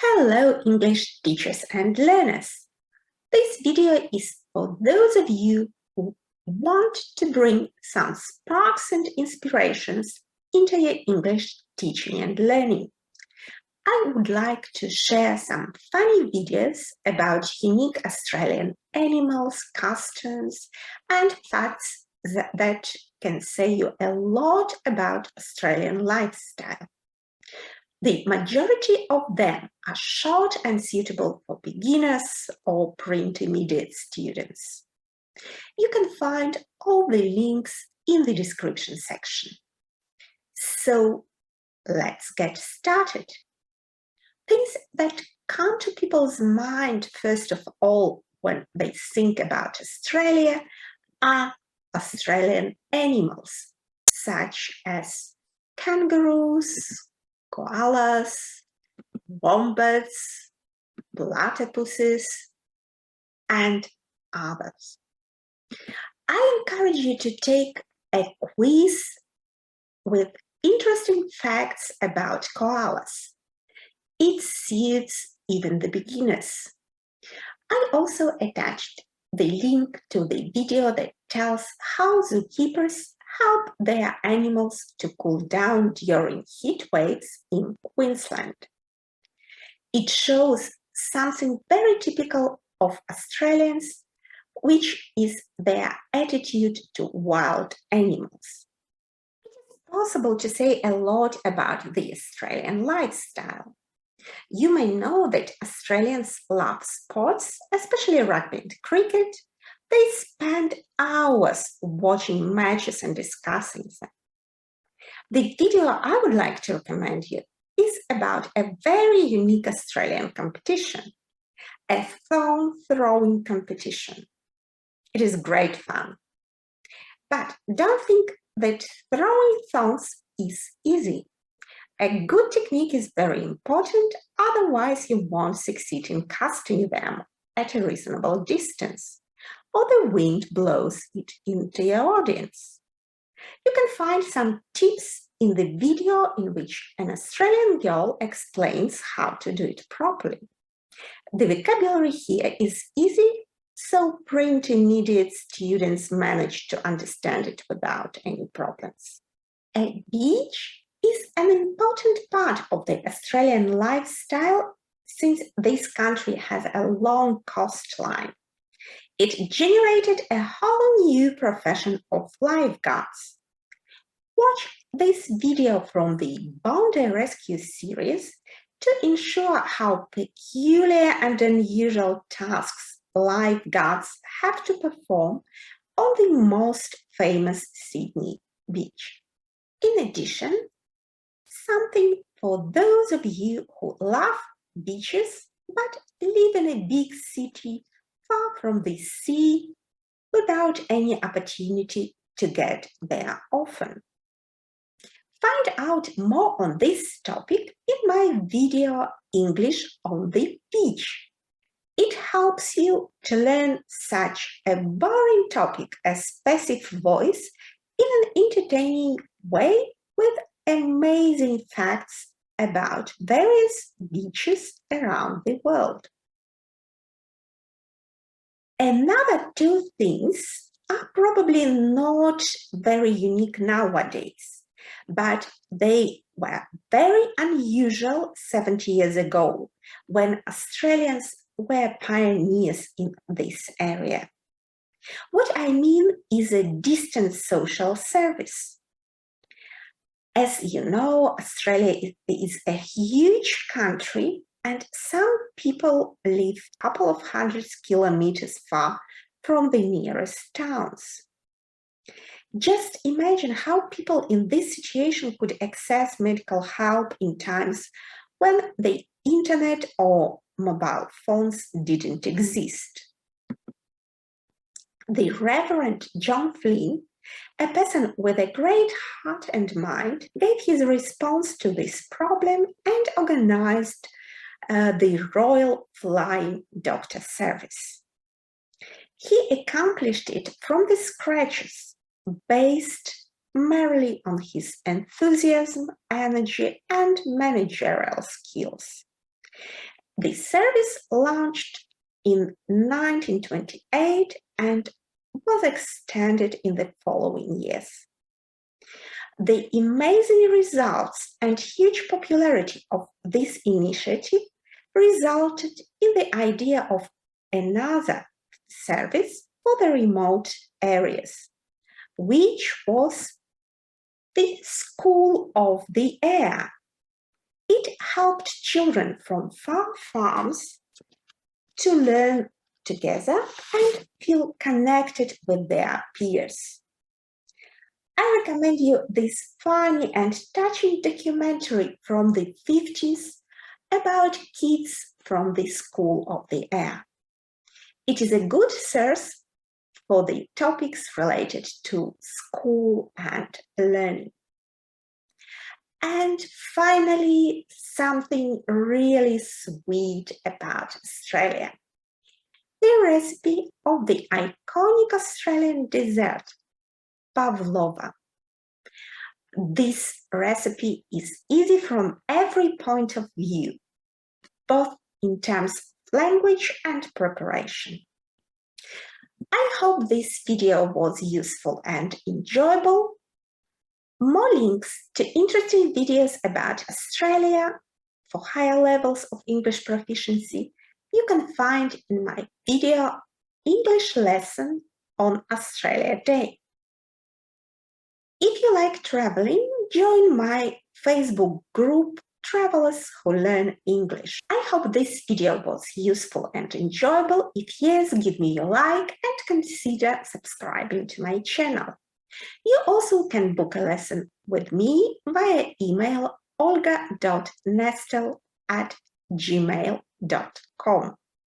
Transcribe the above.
Hello, English teachers and learners. This video is for those of you who want to bring some sparks and inspirations into your English teaching and learning. I would like to share some funny videos about unique Australian animals, customs, and facts that can say you a lot about Australian lifestyle. The majority of them are short and suitable for beginners or pre-intermediate students. You can find all the links in the description section. So let's get started. Things that come to people's mind first of all when they think about Australia are Australian animals, such as kangaroos, koalas, wombats, platypuses, and others. I encourage you to take a quiz with interesting facts about koalas. It suits even the beginners. I also attached the link to the video that tells how zookeepers help their animals to cool down during heat waves in Queensland. It shows something very typical of Australians, which is their attitude to wild animals. It is possible to say a lot about the Australian lifestyle. You may know that Australians love sports, especially rugby and cricket. They spend hours watching matches and discussing them. The video I would like to recommend you is about a very unique Australian competition, a thorn throwing competition. It is great fun. But don't think that throwing thorns is easy. A good technique is very important, otherwise you won't succeed in casting them at a reasonable distance, or the wind blows it into your audience. You can find some tips in the video in which an Australian girl explains how to do it properly. The vocabulary here is easy, so pre-intermediate students manage to understand it without any problems. A beach is an important part of the Australian lifestyle since this country has a long coastline. It generated a whole new profession of lifeguards. Watch this video from the Bondi Rescue series to ensure how peculiar and unusual tasks lifeguards have to perform on the most famous Sydney beach. In addition, something for those of you who love beaches but live in a big city far from the sea without any opportunity to get there often. Find out more on this topic in my video English on the Beach. It helps you to learn such a boring topic as passive voice in an entertaining way with amazing facts about various beaches around the world. Another two things are probably not very unique nowadays, but they were very unusual 70 years ago when Australians were pioneers in this area. What I mean is a distant social service. As you know, Australia is a huge country and some people live a couple of hundred kilometers far from the nearest towns. Just imagine how people in this situation could access medical help in times when the internet or mobile phones didn't exist. The Reverend John Flynn, a person with a great heart and mind, gave his response to this problem and organized the Royal Flying Doctor Service. He accomplished it from the scratches, based merely on his enthusiasm, energy, and managerial skills. The service launched in 1928 and was extended in the following years. The amazing results and huge popularity of this initiative resulted in the idea of another service for the remote areas, which was the School of the Air. It helped children from far farms to learn together and feel connected with their peers. I recommend you this funny and touching documentary from the 50s about kids from the School of the Air. It is a good source for the topics related to school and learning. And finally, something really sweet about Australia. The recipe of the iconic Australian dessert, pavlova. This recipe is easy from every point of view, both in terms of language and preparation. I hope this video was useful and enjoyable. More links to interesting videos about Australia for higher levels of English proficiency you can find in my video English lesson on Australia Day. If you like traveling, join my Facebook group Travelers Who Learn English. I hope this video was useful and enjoyable. If yes, give me a like and consider subscribing to my channel. You also can book a lesson with me via email olga.nestel@gmail.com.